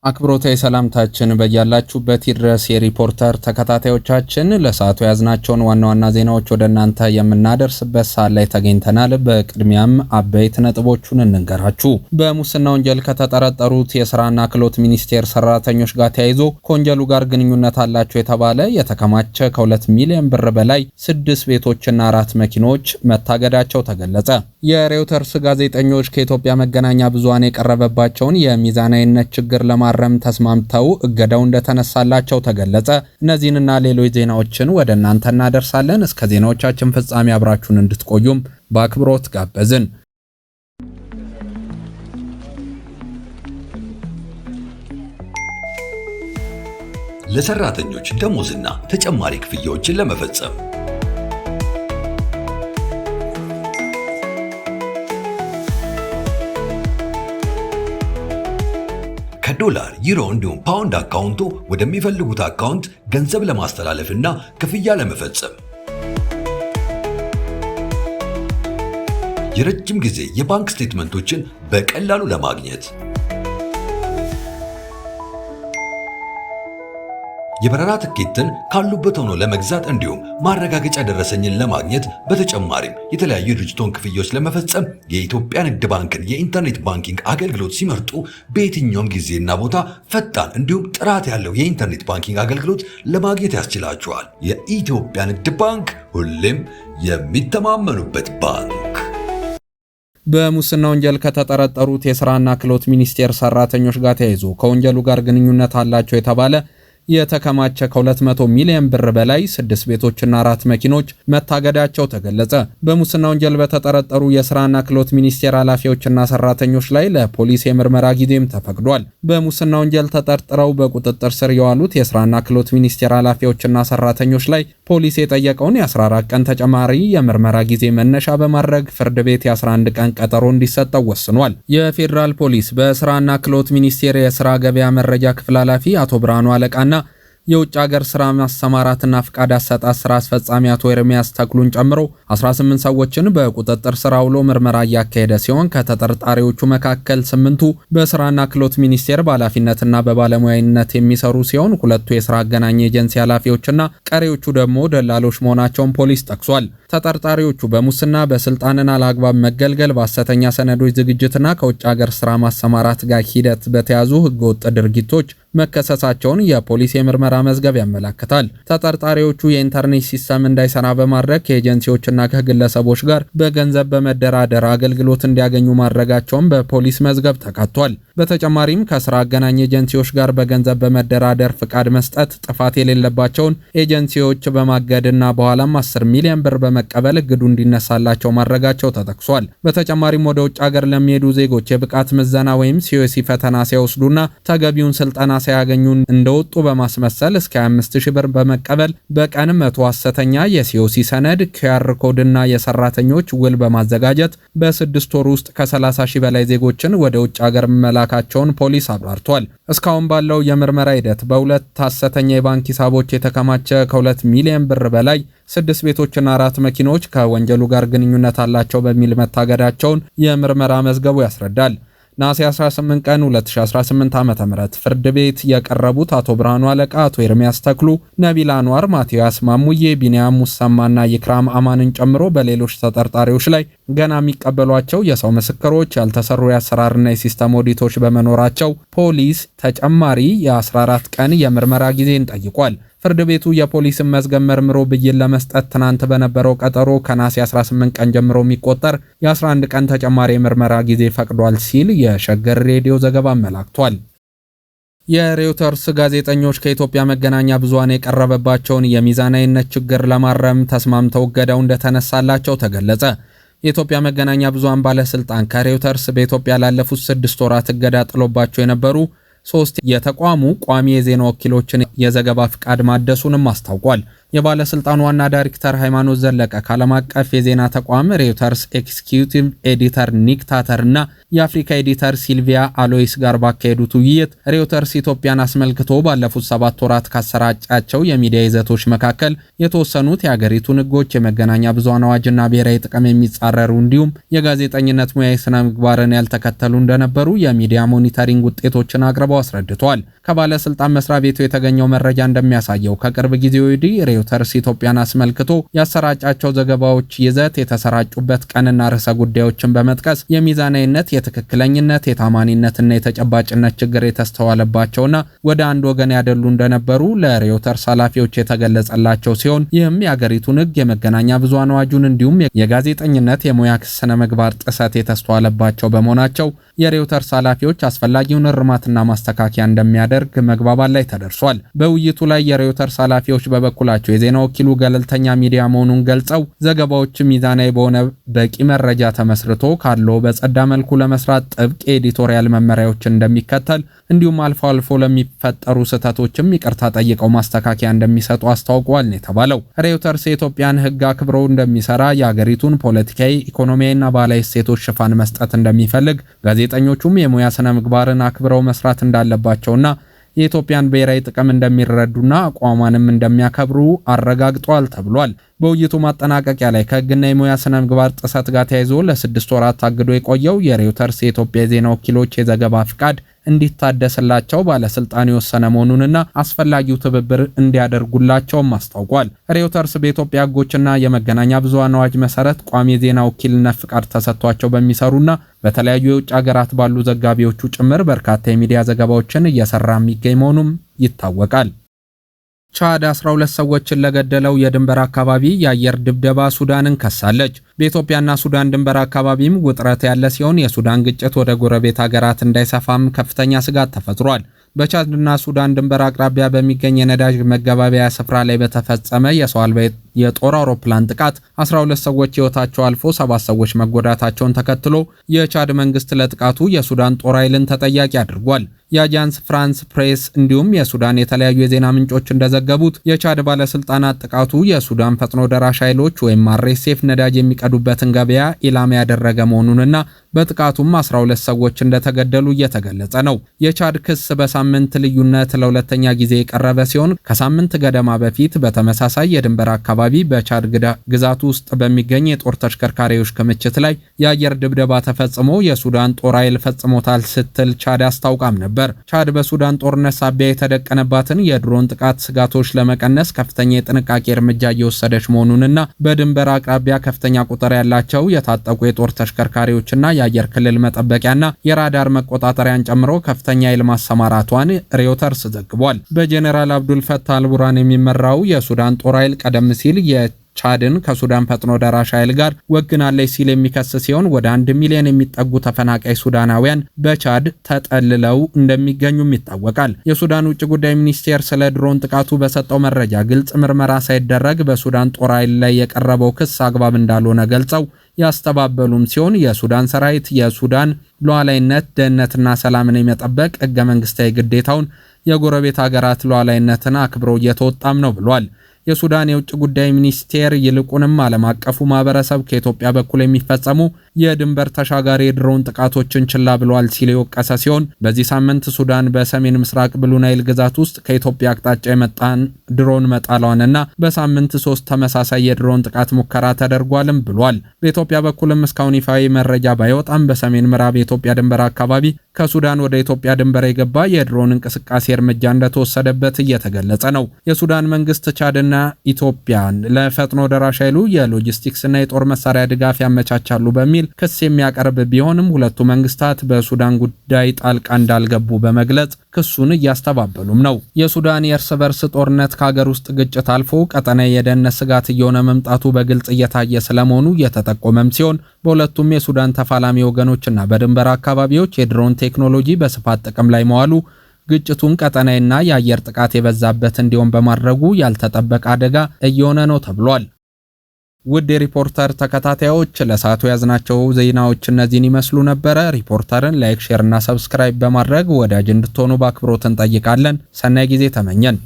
አክብሮታዊ ሰላምታችን በያላችሁበት ይድረስ የሪፖርተር ተከታታዮቻችን ለሰዓቱ ያዝናቸውን ዋና ዋና ዜናዎች ወደ እናንተ የምናደርስበት ሰዓት ላይ ተገኝተናል። በቅድሚያም አበይት ነጥቦቹን እንንገራችሁ። በሙስና ወንጀል ከተጠረጠሩት የሥራና ክህሎት ሚኒስቴር ሰራተኞች ጋር ተያይዞ ከወንጀሉ ጋር ግንኙነት አላቸው የተባለ የተከማቸ ከ2 ሚሊዮን ብር በላይ 6 ቤቶችና 4 መኪኖች መታገዳቸው ተገለጸ። የሬውተርስ ጋዜጠኞች ከኢትዮጵያ መገናኛ ብዙሃን የቀረበባቸውን የሚዛናዊነት ችግር ለማረም ተስማምተው እገዳው እንደተነሳላቸው ተገለጸ። እነዚህንና ሌሎች ዜናዎችን ወደ እናንተ እናደርሳለን። እስከ ዜናዎቻችን ፍጻሜ አብራችሁን እንድትቆዩም በአክብሮት ጋበዝን። ለሰራተኞች ደሞዝና ተጨማሪ ክፍያዎችን ለመፈጸም ከዶላር፣ ዩሮ እንዲሁም ፓውንድ አካውንቶ ወደሚፈልጉት አካውንት ገንዘብ ለማስተላለፍና ክፍያ ለመፈጸም የረጅም ጊዜ የባንክ ስቴትመንቶችን በቀላሉ ለማግኘት የበረራ ትኬትን ካሉበት ሆኖ ለመግዛት እንዲሁም ማረጋገጫ ደረሰኝን ለማግኘት በተጨማሪም የተለያዩ ድርጅቶች ክፍያዎች ለመፈጸም የኢትዮጵያ ንግድ ባንክን የኢንተርኔት ባንኪንግ አገልግሎት ሲመርጡ በየትኛውም ጊዜና ቦታ ፈጣን እንዲሁም ጥራት ያለው የኢንተርኔት ባንኪንግ አገልግሎት ለማግኘት ያስችላቸዋል። የኢትዮጵያ ንግድ ባንክ ሁሌም የሚተማመኑበት ባንክ። በሙስና ወንጀል ከተጠረጠሩት የሥራና ክህሎት ሚኒስቴር ሰራተኞች ጋር ተያይዞ ከወንጀሉ ጋር ግንኙነት አላቸው የተባለ የተከማቸ ከ200 ሚሊዮን ብር በላይ 6 ቤቶችና 4 መኪኖች መታገዳቸው ተገለጸ። በሙስና ወንጀል በተጠረጠሩ የሥራና ክህሎት ሚኒስቴር ኃላፊዎችና ሰራተኞች ላይ ለፖሊስ የምርመራ ጊዜም ተፈቅዷል። በሙስና ወንጀል ተጠርጥረው በቁጥጥር ስር የዋሉት የሥራና ክህሎት ሚኒስቴር ኃላፊዎችና ሰራተኞች ላይ ፖሊስ የጠየቀውን የ14 ቀን ተጨማሪ የምርመራ ጊዜ መነሻ በማድረግ ፍርድ ቤት የ11 ቀን ቀጠሮ እንዲሰጠው ወስኗል። የፌዴራል ፖሊስ በሥራና ክህሎት ሚኒስቴር የሥራ ገበያ መረጃ ክፍል ኃላፊ አቶ ብርሃኑ አለቃና የውጭ ሀገር ስራ ማሰማራትና ፍቃድ አሰጣጥ ስራ አስፈጻሚ አቶ ኤርሚያስ ተክሉን ጨምሮ 18 ሰዎችን በቁጥጥር ስር አውሎ ምርመራ እያካሄደ ሲሆን ከተጠርጣሪዎቹ መካከል 8ቱ በስራና ክህሎት ሚኒስቴር በኃላፊነትና በባለሙያነት የሚሰሩ ሲሆን 2ቱ የስራ አገናኝ ኤጀንሲ ኃላፊዎችና ቀሪዎቹ ደግሞ ደላሎች መሆናቸውን ፖሊስ ጠቅሷል። ተጠርጣሪዎቹ በሙስና በስልጣንና ለአግባብ መገልገል በሐሰተኛ ሰነዶች ዝግጅትና ከውጭ ሀገር ስራ ማሰማራት ጋር ሂደት በተያዙ ህገወጥ ድርጊቶች መከሰሳቸውን የፖሊስ የምርመራ መዝገብ ያመለክታል። ተጠርጣሪዎቹ የኢንተርኔት ሲስተም እንዳይሰራ በማድረግ ከኤጀንሲዎችና ከግለሰቦች ጋር በገንዘብ በመደራደር አገልግሎት እንዲያገኙ ማድረጋቸውን በፖሊስ መዝገብ ተካቷል። በተጨማሪም ከስራ አገናኝ ኤጀንሲዎች ጋር በገንዘብ በመደራደር ፍቃድ መስጠት፣ ጥፋት የሌለባቸውን ኤጀንሲዎች በማገድና በኋላም 10 ሚሊዮን ብር በመቀበል እግዱ እንዲነሳላቸው ማድረጋቸው ተጠቅሷል። በተጨማሪም ወደ ውጭ ሀገር ለሚሄዱ ዜጎች የብቃት ምዘና ወይም ሲኦሲ ፈተና ሲወስዱና ተገቢውን ስልጠና ሳያገኙ እንደወጡ በማስመሰል እስከ 25000 ብር በመቀበል በቀን 100 ሐሰተኛ የሲኦሲ ሰነድ ኪዩአር ኮድና የሰራተኞች ውል በማዘጋጀት በ6 ወር ውስጥ ከ30000 በላይ ዜጎችን ወደ ውጭ ሀገር መላካቸውን ፖሊስ አብራርቷል። እስካሁን ባለው የምርመራ ሂደት በሁለት ሐሰተኛ የባንክ ሂሳቦች የተከማቸ ከ2 ሚሊዮን ብር በላይ 6 ቤቶችና 4 መኪኖች ከወንጀሉ ጋር ግንኙነት አላቸው በሚል መታገዳቸውን የምርመራ መዝገቡ ያስረዳል። ነሐሴ 18 ቀን 2018 ዓ.ም ፍርድ ቤት የቀረቡት አቶ ብርሃኑ አለቃ፣ አቶ ኤርሚያስ ተክሉ፣ ነቢል አንዋር፣ ማቲያስ ማሙዬ፣ ቢኒያም ሙሰማና ይክራም አማንን ጨምሮ በሌሎች ተጠርጣሪዎች ላይ ገና የሚቀበሏቸው የሰው ምስክሮች፣ ያልተሰሩ የአሰራርና የሲስተም ኦዲቶች በመኖራቸው ፖሊስ ተጨማሪ የ14 ቀን የምርመራ ጊዜን ጠይቋል። ፍርድ ቤቱ የፖሊስን መዝገብ መርምሮ ብይን ለመስጠት ትናንት በነበረው ቀጠሮ ከነሐሴ 18 ቀን ጀምሮ የሚቆጠር የ11 ቀን ተጨማሪ የምርመራ ጊዜ ፈቅዷል ሲል የሸገር ሬዲዮ ዘገባ አመላክቷል። የሬውተርስ ጋዜጠኞች ከኢትዮጵያ መገናኛ ብዙሃን የቀረበባቸውን የሚዛናዊነት ችግር ለማረም ተስማምተው እገዳው እንደተነሳላቸው ተገለጸ። የኢትዮጵያ መገናኛ ብዙሃን ባለስልጣን ከሬውተርስ በኢትዮጵያ ላለፉት 6 ወራት እገዳ ጥሎባቸው የነበሩ 3 የተቋሙ ቋሚ የዜና ወኪሎችን የዘገባ ፍቃድ ማደሱንም አስታውቋል። የባለስልጣኑ ዋና ዳይሬክተር ሃይማኖት ዘለቀ ከዓለም አቀፍ የዜና ተቋም ሬውተርስ ኤክስኪዩቲቭ ኤዲተር ኒክ ታተር እና የአፍሪካ ኤዲተር ሲልቪያ አሎይስ ጋር ባካሄዱት ውይይት ሬውተርስ ኢትዮጵያን አስመልክቶ ባለፉት 7 ወራት ካሰራጫቸው የሚዲያ ይዘቶች መካከል የተወሰኑት የሀገሪቱን ሕጎች፣ የመገናኛ ብዙሃን አዋጅና ብሔራዊ ጥቅም የሚጻረሩ እንዲሁም የጋዜጠኝነት ሙያ ስነ ምግባርን ያልተከተሉ እንደነበሩ የሚዲያ ሞኒተሪንግ ውጤቶችን አቅርበው አስረድተዋል። ከባለስልጣን መስሪያ ቤቱ የተገኘው መረጃ እንደሚያሳየው ከቅርብ ጊዜ ወዲህ ሬውተርስ ኢትዮጵያን አስመልክቶ ያሰራጫቸው ዘገባዎች ይዘት፣ የተሰራጩበት ቀንና ርዕሰ ጉዳዮችን በመጥቀስ የሚዛናዊነት፣ የትክክለኝነት፣ የታማኒነትና የተጨባጭነት ችግር የተስተዋለባቸውና ወደ አንድ ወገን ያደሉ እንደነበሩ ለሬውተርስ ኃላፊዎች የተገለጸላቸው ሲሆን ይህም የአገሪቱን ሕግ፣ የመገናኛ ብዙሃን አዋጁን እንዲሁም የጋዜጠኝነት የሙያ ስነ ምግባር ጥሰት የተስተዋለባቸው በመሆናቸው የሬውተርስ ኃላፊዎች አስፈላጊውን እርማትና ማስተካከያ እንደሚያደርግ መግባባት ላይ ተደርሷል። በውይይቱ ላይ የሬውተርስ ኃላፊዎች በበኩላቸው የዜና ወኪሉ ገለልተኛ ሚዲያ መሆኑን ገልጸው ዘገባዎች ሚዛናዊ በሆነ በቂ መረጃ ተመስርቶ ካለው በጸዳ መልኩ ለመስራት ጥብቅ የኤዲቶሪያል መመሪያዎችን እንደሚከተል እንዲሁም አልፎ አልፎ ለሚፈጠሩ ስህተቶችም ይቅርታ ጠይቀው ማስተካከያ እንደሚሰጡ አስታውቀዋል ነው የተባለው። ሬውተርስ የኢትዮጵያን ሕግ አክብሮ እንደሚሰራ፣ የሀገሪቱን ፖለቲካዊ፣ ኢኮኖሚያዊና ባህላዊ እሴቶች ሽፋን መስጠት እንደሚፈልግ፣ ጋዜጠኞቹም የሙያ ስነ ምግባርን አክብረው መስራት እንዳለባቸውና የኢትዮጵያን ብሔራዊ ጥቅም እንደሚረዱና አቋሟንም እንደሚያከብሩ አረጋግጧል ተብሏል። በውይይቱ ማጠናቀቂያ ላይ ከሕግና የሙያ ስነ ምግባር ጥሰት ጋር ተያይዞ ለ6 ወራት ታግዶ የቆየው የሬውተርስ የኢትዮጵያ የዜና ወኪሎች የዘገባ ፍቃድ እንዲታደስላቸው ባለስልጣኑ የወሰነ መሆኑንና አስፈላጊው ትብብር እንዲያደርጉላቸውም አስታውቋል። ሬውተርስ በኢትዮጵያ ሕጎችና የመገናኛ ብዙሃን አዋጅ መሰረት ቋሚ የዜና ወኪልነት ፍቃድ ተሰጥቷቸው በሚሰሩና በተለያዩ የውጭ ሀገራት ባሉ ዘጋቢዎቹ ጭምር በርካታ የሚዲያ ዘገባዎችን እየሰራ የሚገኝ መሆኑም ይታወቃል። ቻድ 12 ሰዎችን ለገደለው የድንበር አካባቢ የአየር ድብደባ ሱዳንን ከሳለች። በኢትዮጵያና ሱዳን ድንበር አካባቢም ውጥረት ያለ ሲሆን የሱዳን ግጭት ወደ ጎረቤት ሀገራት እንዳይሰፋም ከፍተኛ ስጋት ተፈጥሯል። በቻድና ሱዳን ድንበር አቅራቢያ በሚገኝ የነዳጅ መገባበያ ስፍራ ላይ በተፈጸመ የሰው አልባ የጦር አውሮፕላን ጥቃት 12 ሰዎች ሕይወታቸው አልፎ 7 ሰዎች መጎዳታቸውን ተከትሎ የቻድ መንግስት ለጥቃቱ የሱዳን ጦር ኃይልን ተጠያቂ አድርጓል። የአጃንስ ፍራንስ ፕሬስ እንዲሁም የሱዳን የተለያዩ የዜና ምንጮች እንደዘገቡት የቻድ ባለስልጣናት ጥቃቱ የሱዳን ፈጥኖ ደራሽ ኃይሎች ወይም አርኤስኤፍ ነዳጅ የሚቀዱበትን ገበያ ኢላማ ያደረገ መሆኑንና በጥቃቱም 12 ሰዎች እንደተገደሉ እየተገለጸ ነው። የቻድ ክስ በሳምንት ልዩነት ለሁለተኛ ጊዜ የቀረበ ሲሆን ከሳምንት ገደማ በፊት በተመሳሳይ የድንበር አካባቢ በቻድ ግዛት ውስጥ በሚገኝ የጦር ተሽከርካሪዎች ክምችት ላይ የአየር ድብደባ ተፈጽሞ የሱዳን ጦር ኃይል ፈጽሞታል ስትል ቻድ አስታውቃም ነበር። ቻድ በሱዳን ጦርነት ሳቢያ የተደቀነባትን የድሮን ጥቃት ስጋቶች ለመቀነስ ከፍተኛ የጥንቃቄ እርምጃ እየወሰደች መሆኑንና በድንበር አቅራቢያ ከፍተኛ ቁጥር ያላቸው የታጠቁ የጦር ተሽከርካሪዎችና የአየር ክልል መጠበቂያና የራዳር መቆጣጠሪያን ጨምሮ ከፍተኛ ኃይል ማሰማራቷን ሬውተርስ ዘግቧል። በጄኔራል አብዱል ፈታህ አልቡርሃን የሚመራው የሱዳን ጦር ኃይል ቀደም ሲል ቻድን ከሱዳን ፈጥኖ ደራሽ ኃይል ጋር ወግናለች ሲል የሚከስ ሲሆን ወደ 1 ሚሊዮን የሚጠጉ ተፈናቃይ ሱዳናውያን በቻድ ተጠልለው እንደሚገኙም ይታወቃል። የሱዳን ውጭ ጉዳይ ሚኒስቴር ስለ ድሮን ጥቃቱ በሰጠው መረጃ ግልጽ ምርመራ ሳይደረግ በሱዳን ጦር ኃይል ላይ የቀረበው ክስ አግባብ እንዳልሆነ ገልጸው ያስተባበሉም ሲሆን የሱዳን ሰራዊት የሱዳን ሉዓላዊነት፣ ደህንነትና ሰላምን የመጠበቅ ህገ መንግስታዊ ግዴታውን የጎረቤት ሀገራት ሉዓላዊነትን አክብሮ እየተወጣም ነው ብሏል። የሱዳን የውጭ ጉዳይ ሚኒስቴር ይልቁንም ዓለም አቀፉ ማህበረሰብ ከኢትዮጵያ በኩል የሚፈጸሙ የድንበር ተሻጋሪ ድሮን ጥቃቶችን ችላ ብሏል ሲል የወቀሰ ሲሆን በዚህ ሳምንት ሱዳን በሰሜን ምስራቅ ብሉ ናይል ግዛት ውስጥ ከኢትዮጵያ አቅጣጫ የመጣን ድሮን መጣሏንና በሳምንት 3 ተመሳሳይ የድሮን ጥቃት ሙከራ ተደርጓልም ብሏል። በኢትዮጵያ በኩልም እስካሁን ይፋዊ መረጃ ባይወጣም በሰሜን ምዕራብ የኢትዮጵያ ድንበር አካባቢ ከሱዳን ወደ ኢትዮጵያ ድንበር የገባ የድሮን እንቅስቃሴ እርምጃ እንደተወሰደበት እየተገለጸ ነው። የሱዳን መንግስት ቻድና ኢትዮጵያን ለፈጥኖ ደራሽ ኃይሉ የሎጂስቲክስና የጦር መሳሪያ ድጋፍ ያመቻቻሉ በሚል ክስ የሚያቀርብ ቢሆንም ሁለቱ መንግስታት በሱዳን ጉዳይ ጣልቃ እንዳልገቡ በመግለጽ ክሱን እያስተባበሉም ነው። የሱዳን የእርስ በርስ ጦርነት ከሀገር ውስጥ ግጭት አልፎ ቀጠና የደህንነት ስጋት እየሆነ መምጣቱ በግልጽ እየታየ ስለመሆኑ እየተጠቆመም ሲሆን በሁለቱም የሱዳን ተፋላሚ ወገኖችና በድንበር አካባቢዎች የድሮን ቴክኖሎጂ በስፋት ጥቅም ላይ መዋሉ ግጭቱን ቀጠናዊና የአየር ጥቃት የበዛበት እንዲሆን በማድረጉ ያልተጠበቀ አደጋ እየሆነ ነው ተብሏል። ውድ የሪፖርተር ተከታታዮች ለሰዓቱ ያዝናቸው ዜናዎች እነዚህን ይመስሉ ነበር። ሪፖርተርን ላይክ፣ ሼር እና ሰብስክራይብ በማድረግ ወዳጅ እንድትሆኑ በአክብሮት እንጠይቃለን። ሰናይ ጊዜ ተመኘን።